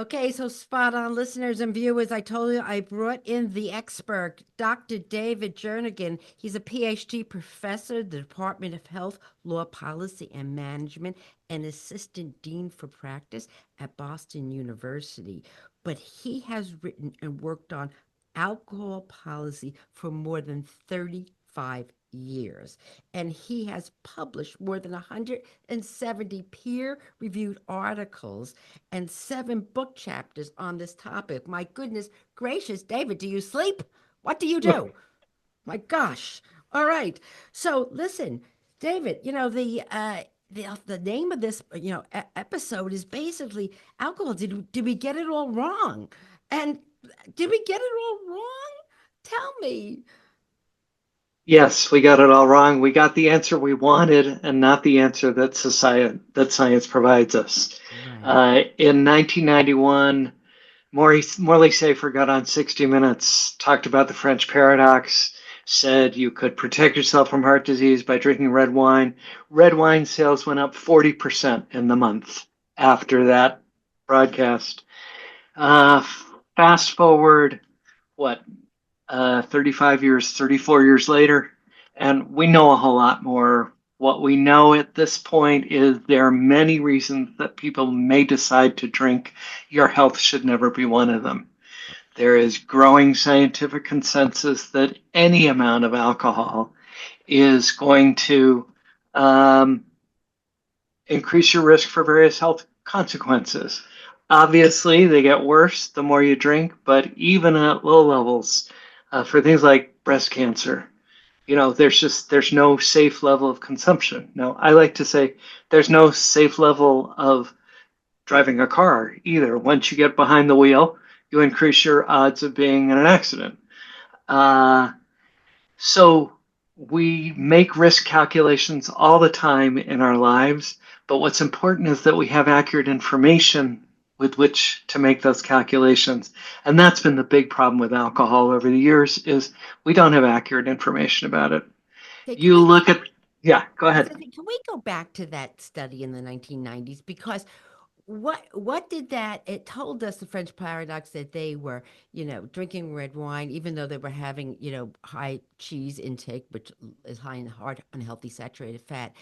Okay, so spot on, listeners and viewers. I told you I brought in the expert, Dr. David Jernigan. He's a PhD professor at the Department of Health, Law, Policy, and Management, and assistant dean for practice at Boston University. But he has written and worked on alcohol policy for more than 35 years. And he has published more than 170 peer reviewed articles and 7 book chapters on this topic. My goodness gracious, David, do you sleep? What do you do? My gosh. All right. So listen, David, the name of this episode is basically alcohol. Did we get it all wrong? And did we get it all wrong? Tell me. Yes, we got it all wrong. We got the answer we wanted and not the answer that science provides us. Right. In 1991, Morley Safer got on 60 Minutes, talked about the French paradox, said you could protect yourself from heart disease by drinking red wine. Red wine sales went up 40% in the month after that broadcast. Uh, Fast forward, what, 35 years, 34 years later, and we know a whole lot more. What we know at this point is there are many reasons that people may decide to drink. Your health should never be one of them. There is growing scientific consensus that any amount of alcohol is going to um, increase your risk for various health consequences. Obviously, they get worse the more you drink, but even at low levels, for things like breast cancer, there's no safe level of consumption. Now, I like to say there's no safe level of driving a car either. Once you get behind the wheel, you increase your odds of being in an accident. Uh, so we make risk calculations all the time in our lives, but what's important is that we have accurate information with which to make those calculations. And that's been the big problem with alcohol over the years is we don't have accurate information about it. Okay, can You we look at, yeah, go I was ahead. gonna say, can we go back to that study in the 1990s? Because what did that it told us the French paradox that they were, drinking red wine, even though they were having, high cheese intake, which is high in hard unhealthy saturated fat.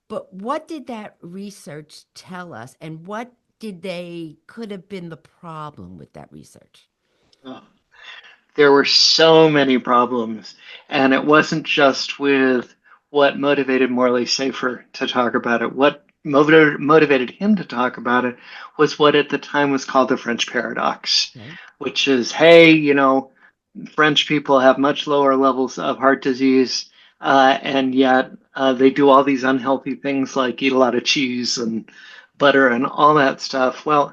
But what did that research tell us? And what did they could have been the problem with that research? Oh, there were so many problems, and it wasn't just with what motivated Morley Safer to talk about it. What motivated him to talk about it was what at the time was called the French paradox, Okay. which is, hey, French people have much lower levels of heart disease, and yet they do all these unhealthy things like eat a lot of cheese and butter and all that stuff. Well,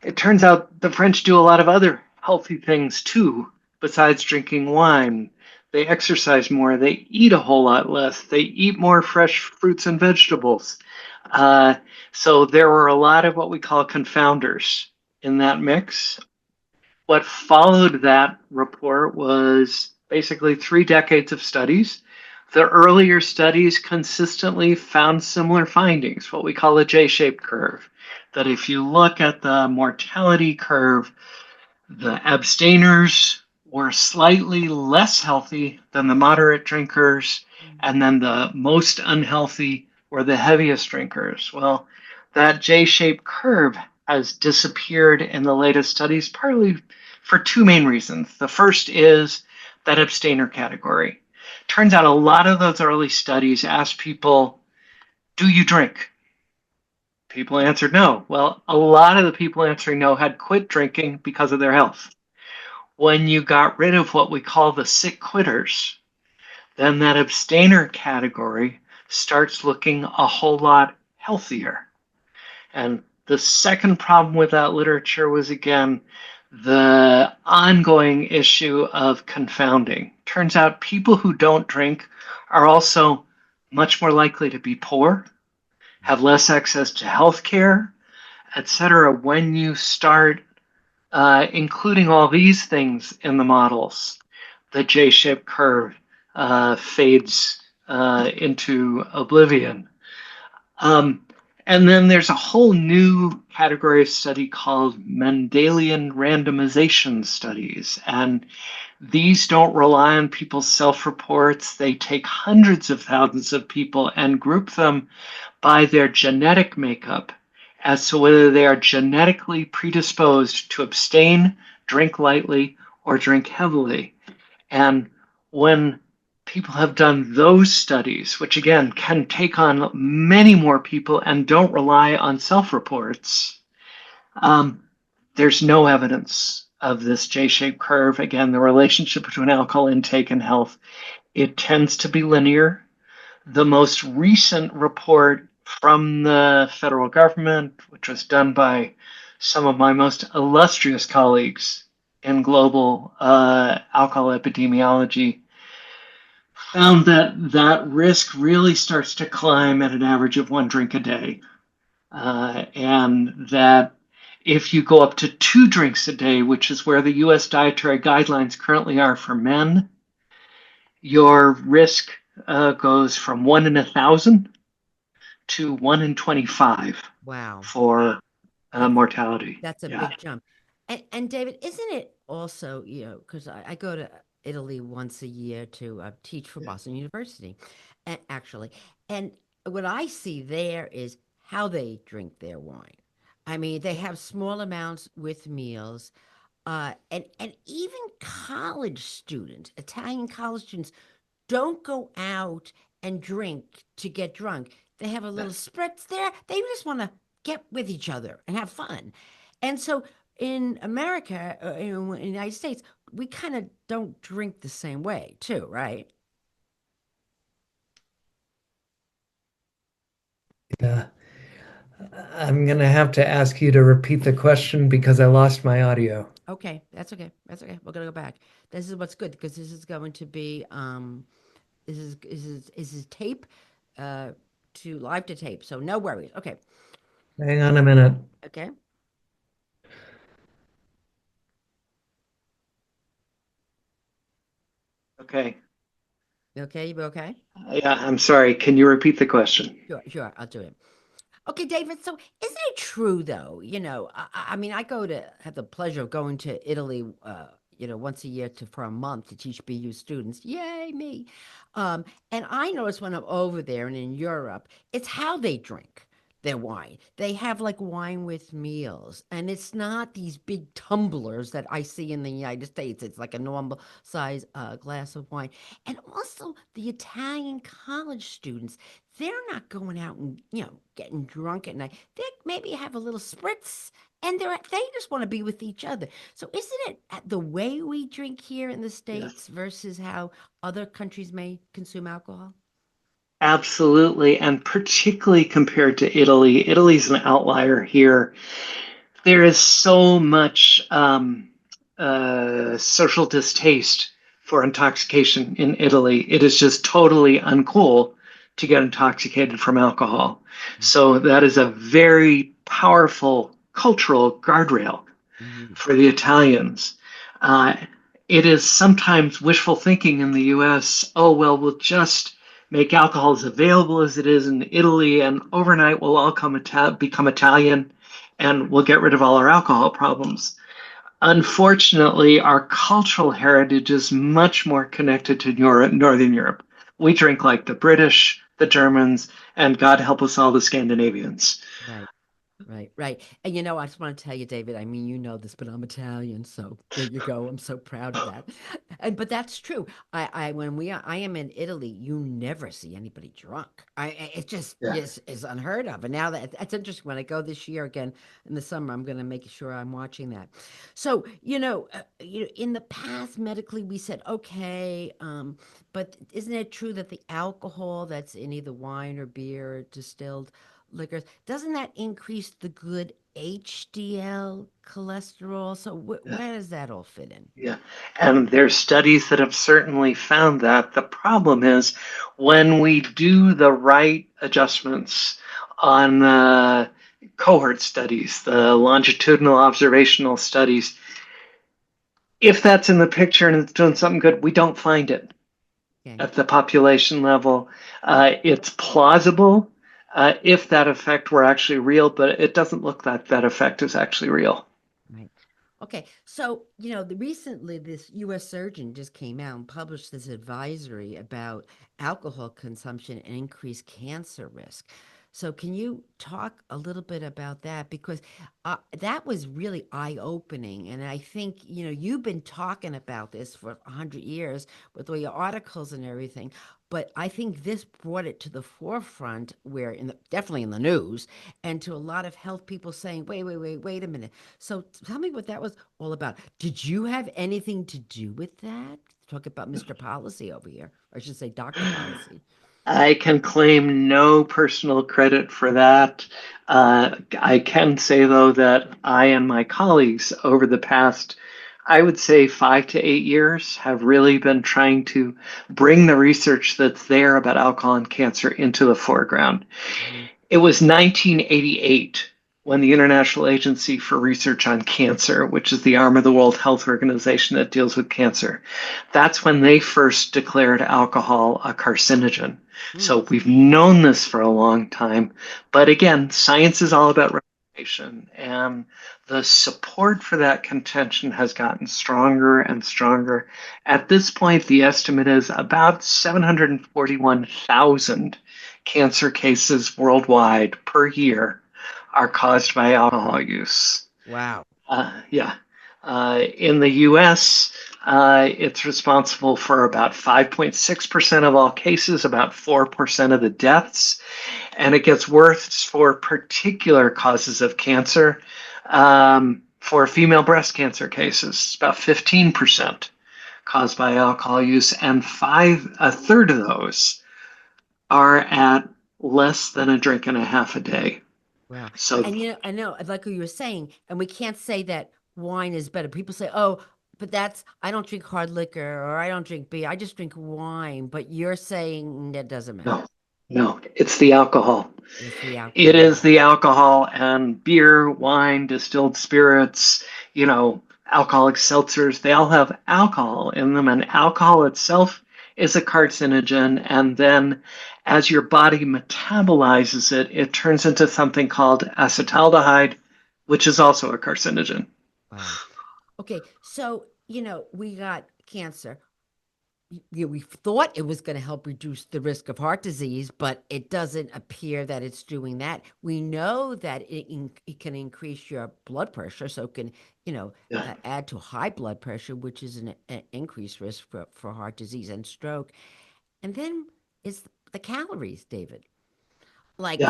it turns out the French do a lot of other healthy things too, besides drinking wine. They exercise more, they eat a whole lot less, they eat more fresh fruits and vegetables. Uh, so there were a lot of what we call confounders in that mix. What followed that report was basically 3 decades of studies. The earlier studies consistently found similar findings, what we call a J shaped curve. That if you look at the mortality curve, the abstainers were slightly less healthy than the moderate drinkers, and then the most unhealthy were the heaviest drinkers. Well, that J shaped curve has disappeared in the latest studies, partly for two main reasons. The first is that abstainer category. Turns out a lot of those early studies asked people, do you drink? People answered no. Well, a lot of the people answering no had quit drinking because of their health. When you got rid of what we call the sick quitters, then that abstainer category starts looking a whole lot healthier. And the second problem with that literature was, again, the ongoing issue of confounding. Turns out people who don't drink are also much more likely to be poor, have less access to health care, etc. When you start including all these things in the models, the J-shaped curve fades into oblivion. Um, And then there's a whole new category of study called Mendelian randomization studies. And these don't rely on people's self-reports. They take hundreds of thousands of people and group them by their genetic makeup as to whether they are genetically predisposed to abstain, drink lightly, or drink heavily. And when people have done those studies, which again can take on many more people and don't rely on self reports, um, there's no evidence of this J shaped curve. Again, the relationship between alcohol intake and health, it tends to be linear. The most recent report from the federal government, which was done by some of my most illustrious colleagues in global alcohol epidemiology, found that that risk really starts to climb at an average of 1 drink a day. And that if you go up to 2 drinks a day, which is where the US dietary guidelines currently are for men, your risk goes from 1 in 1,000 to 1 in 25 Wow. for That's mortality. that's a Yeah. big jump. And David, isn't it also, because I go to Italy once a year to teach for Boston University, actually. And what I see there is how they drink their wine. I mean, they have small amounts with meals. And even college students, Italian college students, don't go out and drink to get drunk. They have a little spritz there. They just want to get with each other and have fun. And so in America, in the United States, we kind of don't drink the same way too, right? Yeah. I'm going to have to ask you to repeat the question because I lost my audio. Okay, that's okay. That's okay. We're gonna go back. This is what's good because this is going to be this is tape uh to live to tape. So no worries. Okay. Hang on a minute. Okay. Okay. Okay, you be okay? Yeah, I'm sorry. Can you repeat the question? Sure, sure, I'll do it. Okay, David. So, isn't it true though? I mean, I go to have the pleasure of going to Italy, once a year for a month to teach BU students. Yay, me! And I notice when I'm over there and in Europe, it's how they drink their wine. They have like wine with meals, and it's not these big tumblers that I see in the United States. It's like a normal size glass of wine. And also, the Italian college students, they're not going out and getting drunk at night. They maybe have a little spritz, and they just want to be with each other. So isn't it the way we drink here in the Yes. States versus how other countries may consume alcohol? Absolutely. And particularly compared to Italy, Italy's an outlier here. There is so much social distaste for intoxication in Italy. It is just totally uncool to get intoxicated from alcohol. So that is a very powerful cultural guardrail Mhm. for the Italians. Uh, it is sometimes wishful thinking in the US. Oh, well, we'll just make alcohol as available as it is in Italy, and overnight we'll all become Italian and we'll get rid of all our alcohol problems. Unfortunately, our cultural heritage is much more connected to Europe, Northern Europe. We drink like the British, the Germans, and God help us all, the Scandinavians. Right. Right, right. And I just want to tell you, David, I mean, you know this, but I'm Italian, so there you go. I'm so proud of that. And but that's true. I am in Italy, you never see anybody drunk. It just Yeah. is unheard of. And now that's interesting. When I go this year again in the summer, I'm going to make sure I'm watching that. So, in the past, medically, we said, okay, but isn't it true that the alcohol that's in either wine or beer or distilled liquors, doesn't that increase the good HDL cholesterol? So Yeah. where does that all fit in? Yeah, and there's studies that have certainly found that. The problem is when we do the right adjustments on the cohort studies, the longitudinal observational studies, if that's in the picture and it's doing something good, we don't find it Okay. at the population level. It's plausible. if that effect were actually real, but it doesn't look like that effect is actually real. Right. Okay. So, recently this US surgeon just came out and published this advisory about alcohol consumption and increased cancer risk. So, can you talk a little bit about that? Because that was really eye-opening. And I think, you've been talking about this for 100 years with all your articles and everything. But I think this brought it to the forefront where definitely in the news and to a lot of health people saying, wait a minute. So tell me what that was all about. Did you have anything to do with that? Talk about Mr. Policy over here, or I should say Dr. Policy. I can claim no personal credit for that. I can say, though, that I and my colleagues over the past, I would say, 5 to 8 years have really been trying to bring the research that's there about alcohol and cancer into the foreground. Mhm. It was 1988 when the International Agency for Research on Cancer, which is the arm of the World Health Organization that deals with cancer, that's when they first declared alcohol a carcinogen. Hmm. So we've known this for a long time. But again, science is all about reputation. And the support for that contention has gotten stronger and stronger. At this point, the estimate is about 741,000 cancer cases worldwide per year are caused by alcohol use. Wow. Yeah. In the US, it's responsible for about 5.6% of all cases, about 4% of the deaths. And it gets worse for particular causes of cancer. For female breast cancer cases, it's about 15% caused by alcohol use, and a third of those are at less than a drink and a half a day. Wow. So, And I know, like what you were saying, and we can't say that wine is better. People say, "Oh, but I don't drink hard liquor or I don't drink beer. I just drink wine." But you're saying that doesn't matter. no, no, it's the alcohol. It's the It alcohol. is the alcohol and beer, wine, distilled spirits, alcoholic seltzers. They all have alcohol in them, and alcohol itself is a carcinogen. And then as your body metabolizes it, it turns into something called acetaldehyde, which is also a carcinogen. Wow. Okay, so we got cancer. We thought it was going to help reduce the risk of heart disease, but it doesn't appear that it's doing that. We know that it can increase your blood pressure, so it can, Yeah, add to high blood pressure, which is an increased risk for heart disease and stroke. And then is the calories, David. Like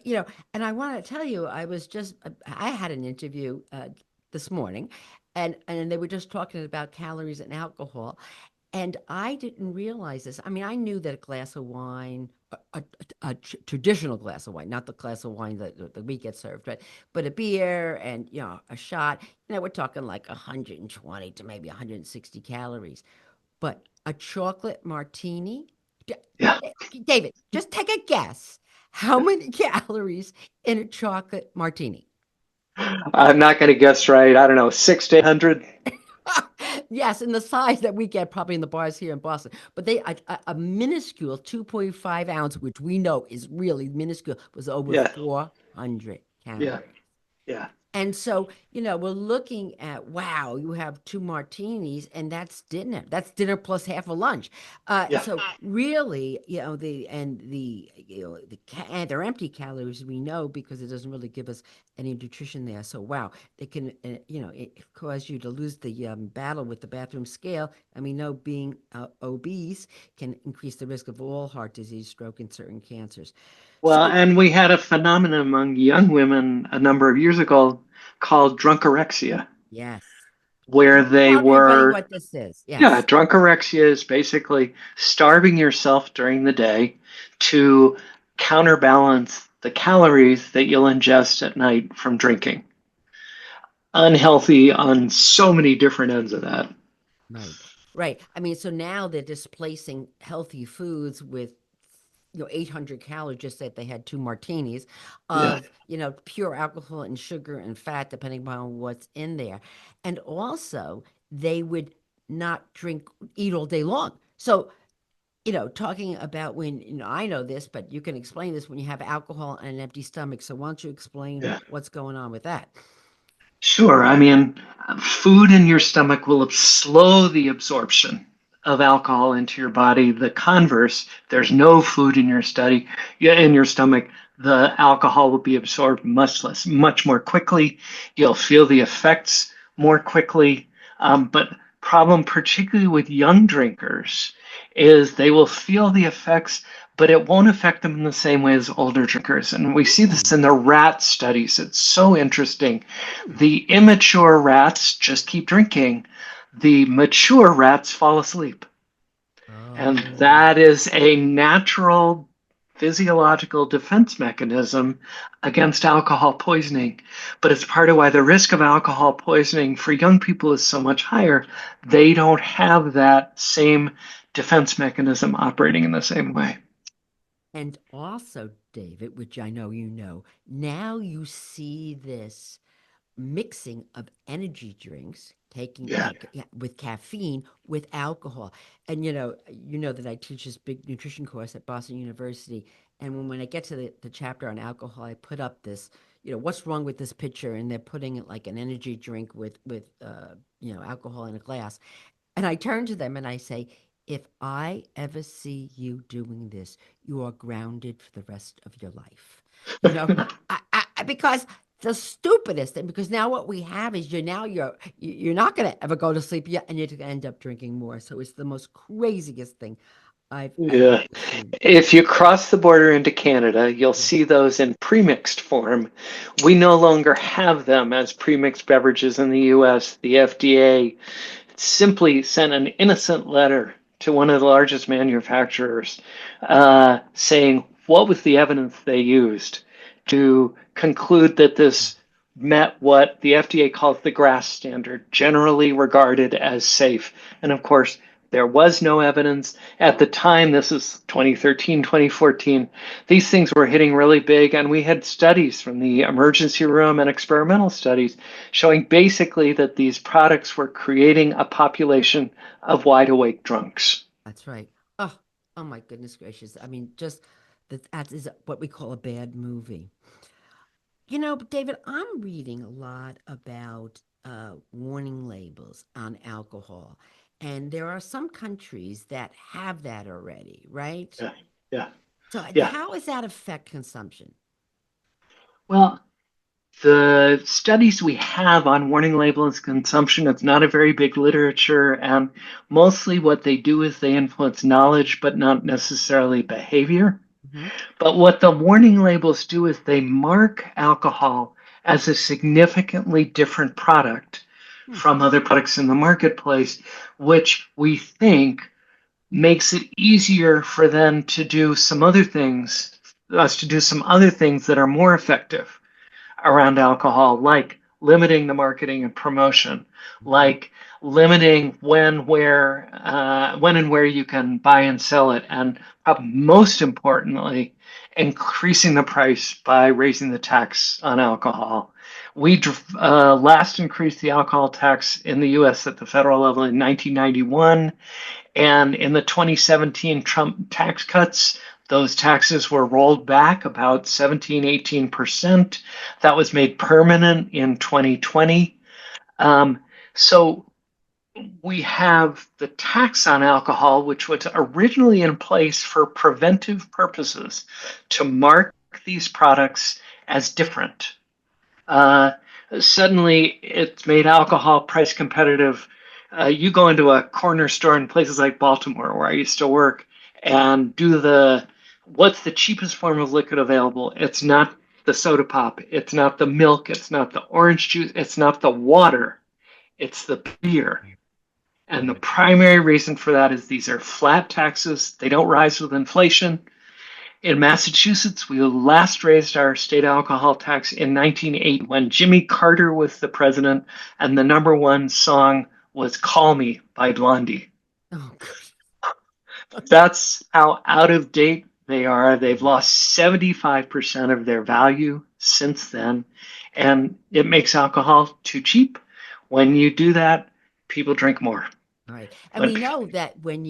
yeah, and I want to tell you, I had an interview this morning, and they were just talking about calories and alcohol, and I didn't realize this. I mean, I knew that a glass of wine, traditional glass of wine, not the glass of wine that we get served, right? But a beer and, a shot, we're talking like 120 to maybe 160 calories. But a chocolate martini, D- yeah. David, just take a guess. How many calories in a chocolate martini? I'm not going to guess right. I don't know, 6 to 800. Yes, in the size that we get probably in the bars here in Boston. But a minuscule 2.5 ounce, which we know is really minuscule, was over Yeah, 400 yeah, calories. yeah, And so, we're looking at, wow, you have two martinis and that's dinner. That's dinner plus half a lunch. yeah. So really, and they're empty calories, we know, because it doesn't really give us any nutrition there. So wow, they can, it cause you to lose the battle with the bathroom scale. And we know being obese can increase the risk of all heart disease, stroke, and certain cancers. Well, So and we had a phenomenon among young women a number of years ago called drunkorexia, yes. where Can you they tell everybody were, what this is? yeah, Yes. drunkorexia is basically starving yourself during the day to counterbalance the calories that you'll ingest at night from drinking. Unhealthy on so many different ends of that. Right. Right. I mean, so now they're displacing healthy foods with 800 calories, just that they had two martinis Yeah, of, pure alcohol and sugar and fat, depending upon what's in there. And also, they would not eat all day long. So talking about when, I know this, but you can explain this when you have alcohol and an empty stomach. So why don't you explain Yeah. what's going on with that? Sure. I mean, food in your stomach will slow the absorption of alcohol into your body. The converse, there's no food in your study, yeah, in your stomach, the alcohol will be absorbed much more quickly. You'll feel the effects more quickly. But problem, particularly with young drinkers, is they will feel the effects, but it won't affect them in the same way as older drinkers. And we see this Hmm. in the rat studies. It's so interesting. Hmm. The immature rats just keep drinking. The mature rats fall asleep. And Oh, that is a natural physiological defense mechanism against alcohol poisoning. But it's part of why the risk of alcohol poisoning for young people is so much higher. They don't have that same defense mechanism operating in the same way. and also, David, which I know you know, now you see this mixing of energy drinks, taking Yeah. yeah, with caffeine with alcohol. And you know that I teach this big nutrition course at Boston University. And when I get to the chapter on alcohol, I put up this, what's wrong with this picture? And they're putting it like an energy drink with alcohol in a glass. And I turn to them and I say, if I ever see you doing this, you are grounded for the rest of your life. You know, because the stupidest thing, because now what we have is you're not going to ever go to sleep yet, and you're going to end up drinking more. So it's the most craziest thing I've Yeah. ever seen. If you cross the border into Canada, you'll Yeah, see those in premixed form. We no longer have them as premixed beverages in the US. The FDA simply sent an innocent letter to one of the largest manufacturers saying what was the evidence they used to conclude that this met what the FDA calls the GRAS standard, generally regarded as safe. And of course, there was no evidence at the time. This is 2013, 2014. These things were hitting really big, and we had studies from the emergency room and experimental studies showing basically that these products were creating a population of wide awake drunks. that's right. Oh, oh my goodness gracious! I mean, just that is what we call a bad movie. David, I'm reading a lot about warning labels on alcohol, and there are some countries that have that already, right? Yeah, yeah, So, yeah. how does that affect consumption? Well, the studies we have on warning labels consumption, it's not a very big literature, and mostly what they do is they influence knowledge, but not necessarily behavior. Hmm. But what the warning labels do is they mark alcohol as a significantly different product Hmm. from other products in the marketplace, which we think makes it easier for them to do some other things, us to do some other things that are more effective around alcohol, like limiting the marketing and promotion, Hmm. like limiting when and where you can buy and sell it, and most importantly, increasing the price by raising the tax on alcohol. We last increased the alcohol tax in the U.S. at the federal level in 1991. And in the 2017 Trump tax cuts, those taxes were rolled back about 17, 18%. That was made permanent in 2020. So we have the tax on alcohol, which was originally in place for preventive purposes to mark these products as different. Uh, Suddenly, it's made alcohol price competitive. You go into a corner store in places like Baltimore, where I used to work, and do what's the cheapest form of liquid available? It's not the soda pop, it's not the milk, it's not the orange juice, it's not the water, it's the beer. And the Right. primary reason for that is these are flat taxes, they don't rise with inflation. In Massachusetts, we last raised our state alcohol tax in 1980 when Jimmy Carter was the president, and the number one song was Call Me by Blondie. Oh, good. That's how out of date they are. They've Mhm. lost 75% of their value since then, and it makes alcohol too cheap. When you do that, people drink more. Right. And When, we know that when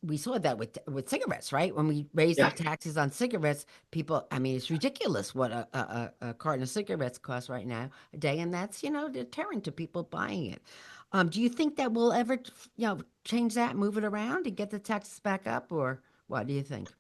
we saw that with cigarettes, right? When we raised the yeah, taxes on cigarettes, people, I mean, it's ridiculous what a carton of cigarettes costs right now a day, and that's, deterrent to people buying it. Do you think that we'll ever, change that, move it around and get the taxes back up, or what do you think?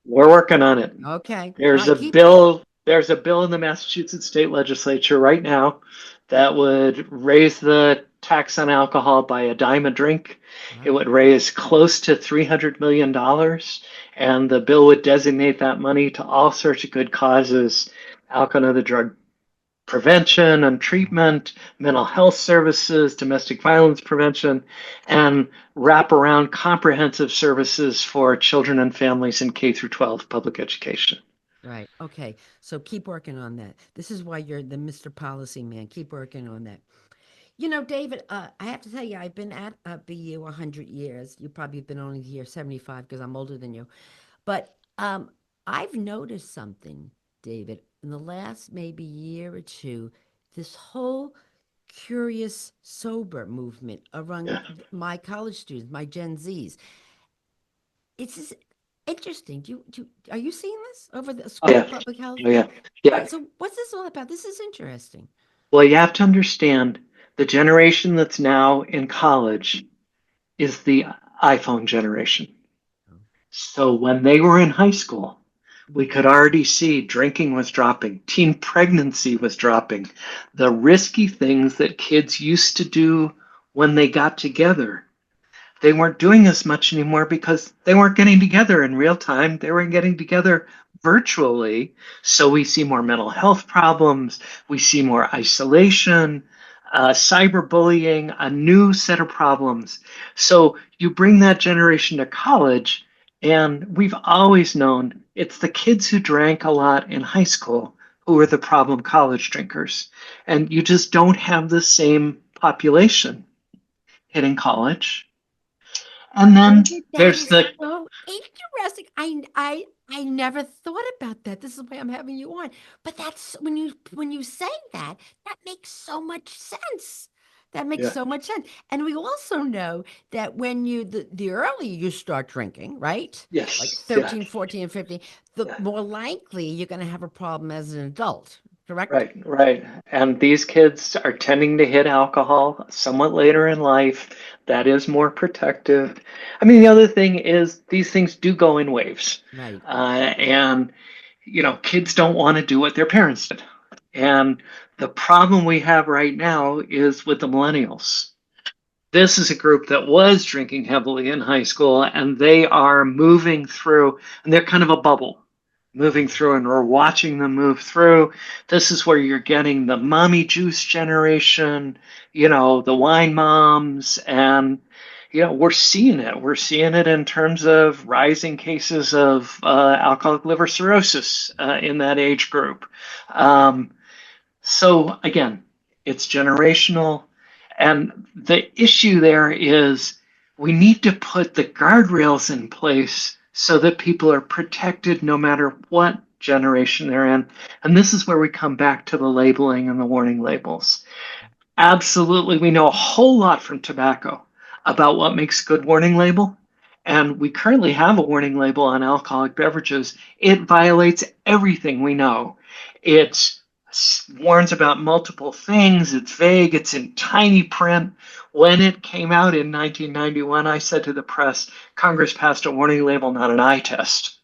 we're working on it. Okay. All There's right, a keep. bill. There's a bill in the Massachusetts state legislature right now that would raise the tax on alcohol by a dime a drink. It Wow. would raise close to $300 million, and the bill would designate that money to all sorts of good causes: alcohol and other drug prevention and treatment, mental health services, domestic violence prevention, and wraparound comprehensive services for children and families in K through 12 public education. Right. Okay. So keep working on that. This is why you're the Mr. Policy Man. Keep working on that. David, I have to tell you, I've been at BU 100 years. You probably have been only here 75 because I'm older than you. But I've noticed something, David, in the last maybe year or two, this whole curious sober movement among Yeah. my college students, my Gen Zs. It's just interesting. Are you seeing this over the Oh School of yeah. Public Health? Oh Yeah. yeah. Yeah. Right. So what's this all about? This is interesting. Well, you have to understand the generation that's now in college is the iPhone generation. So when they were in high school, we could already see drinking was dropping, teen pregnancy was dropping, the risky things that kids used to do when they got together, they weren't doing as much anymore because they weren't getting together in real time. They were getting together virtually. So we see more mental health problems. We see more isolation, cyberbullying, a new set of problems. So you bring that generation to college, and we've always known it's the kids who drank a lot in high school who are the problem college drinkers. And you just don't have the same population hitting college. And then David, that there's is the so interesting. I never thought about that. This is why I'm having you on. But that's when you say that, that makes so much sense. That makes yeah, so much sense. And we also know that when the earlier you start drinking, right? Like yes, yeah, 13, 14, and 15, the yeah, more likely you're going to have a problem as an adult, correct? right, right. And these kids are tending to hit alcohol somewhat later in life. That is more protective. I mean, the other thing is these things do go in waves, Right. and kids don't want to do what their parents did. And the problem we have right now is with the millennials. This is a group that was drinking heavily in high school, and they are moving through, and they're kind of a bubble moving through, and we're watching them move through. This is where you're getting the mommy juice generation, the wine moms, and we're seeing it. We're seeing it in terms of rising cases of alcoholic liver cirrhosis in that age group. So again, it's generational. And the issue there is we need to put the guardrails in place so that people are protected no matter what generation they're in. And this is where we come back to the labeling and the warning labels. Absolutely, we know a whole lot from tobacco about what makes a good warning label. And we currently have a warning label on alcoholic beverages. It violates everything we know. It warns about multiple things. It's vague. It's in tiny print. When it came out in 1991, I said to the press, Congress passed a warning label, not an eye test.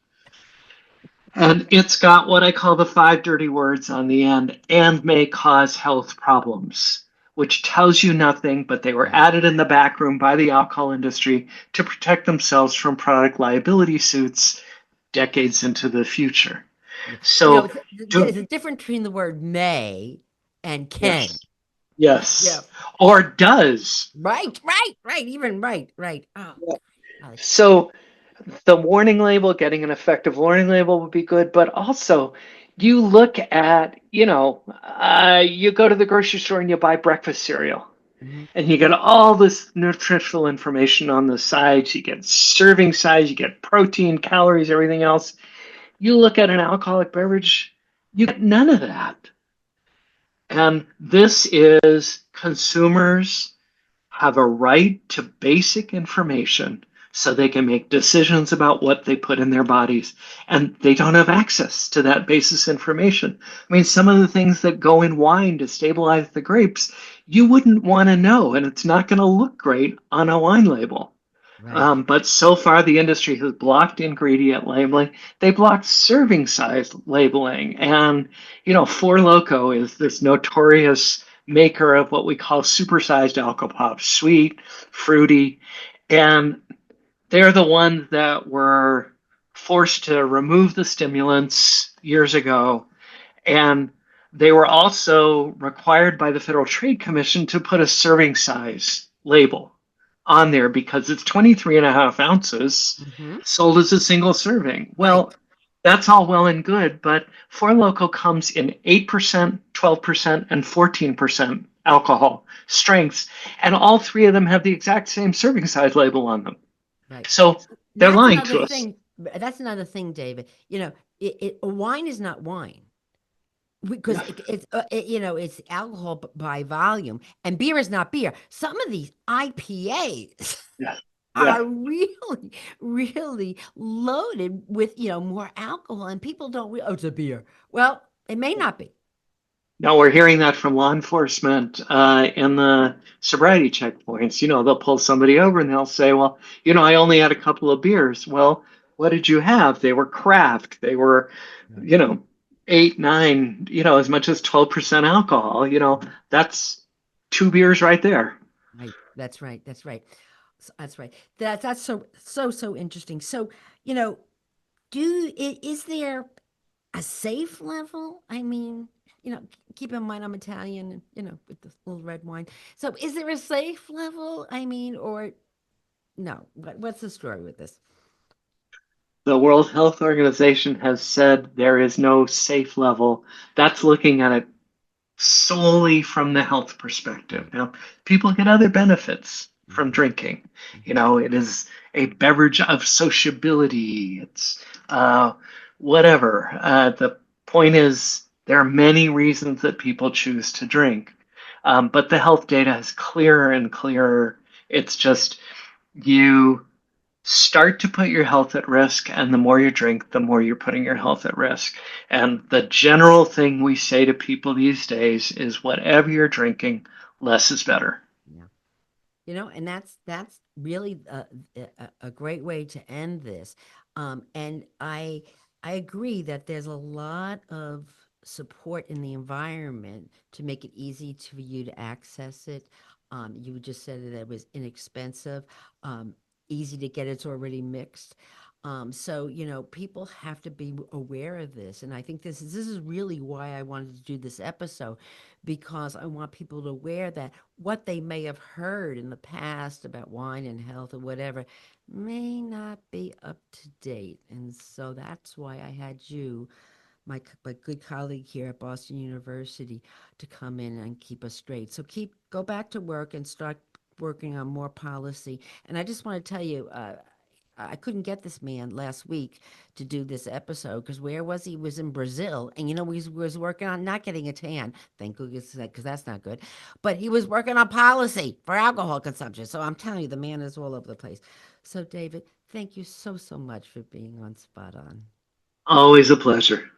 And it's got what I call the 5 dirty words on the end: and may cause health problems, which tells you nothing, but they were Right. added in the back room by the alcohol industry to protect themselves from product liability suits decades into the future. Yeah. So, There's do, a difference between the word may and can. yes, Yeah. yes, or does. Right. Even right. Oh, Yeah. golly. So, the warning label, getting an effective warning label would be good, but also you look at, you go to the grocery store and you buy breakfast cereal, Mhm. and you get all this nutritional information on the sides. You get serving size, you get protein, calories, everything else. You look at an alcoholic beverage, you get none of that. And this is consumers have a right to basic information so they can make decisions about what they put in their bodies. And they don't have access to that basis information. I mean, some of the things that go in wine to stabilize the grapes, you wouldn't want to know, and it's not going to look great on a wine label. Right. But so far, the industry has blocked ingredient labeling. They blocked serving size labeling. And, Four Loko is this notorious maker of what we call supersized alcohol, sweet, fruity. And they're the ones that were forced to remove the stimulants years ago. And they were also required by the Federal Trade Commission to put a serving size label on there because it's 23 and a half ounces Hmm. sold as a single serving. Right. Well, that's all well and good, but Four Loko comes in 8%, 12%, and 14% alcohol strengths, and all three of them have the exact same serving size label on them. Right. So they're That's lying another to us. thing. That's another thing, David. Wine is not wine because Yeah, it's alcohol by volume, and beer is not beer. Some of these IPAs yeah, yeah. are really, really loaded with more alcohol, and people don't. Oh, it's a beer. Well, it may not be. No, we're hearing that from law enforcement in the sobriety checkpoints. They'll pull somebody over and they'll say, well, I only had a couple of beers. Well, what did you have? They were craft. They were, Right. you know, eight, nine, as much as 12% alcohol. That's two beers right there. Right. That's right. That's right. That's right. That's so interesting. So, you know, is there a safe level? I mean, keep in mind I'm Italian and with the little red wine. So, is there a safe level? I mean, or no? What's the story with this? The World Health Organization has said there is no safe level. That's looking at it solely from the health perspective. Now, people get other benefits from Hmm. drinking. Hmm. It is a beverage of sociability. It's whatever. The point is, there are many reasons that people choose to drink. But the health data is clearer and clearer. It's just you start to put your health at risk, and the more you drink, the more you're putting your health at risk. And the general thing we say to people these days is whatever you're drinking, less is better. Yeah. And that's really a great way to end this. And I agree that there's a lot of support in the environment to make it easy for you to access it. You just said that it was inexpensive, um, easy to get. It's already mixed. So people have to be aware of this, and I think this is really why I wanted to do this episode, because I want people to aware that what they may have heard in the past about wine and health or whatever may not be up to date. And so that's why I had you, my good colleague here at Boston University, to come in and keep us straight. So go back to work and start working on more policy. And I just want to tell you, I couldn't get this man last week to do this episode because where was he? He was in Brazil, and he was working on not getting a tan. Thank goodness, because that's not good. But he was working on policy for alcohol consumption. So I'm telling you, the man is all over the place. So David, thank you so much for being on Spot On. Always a pleasure.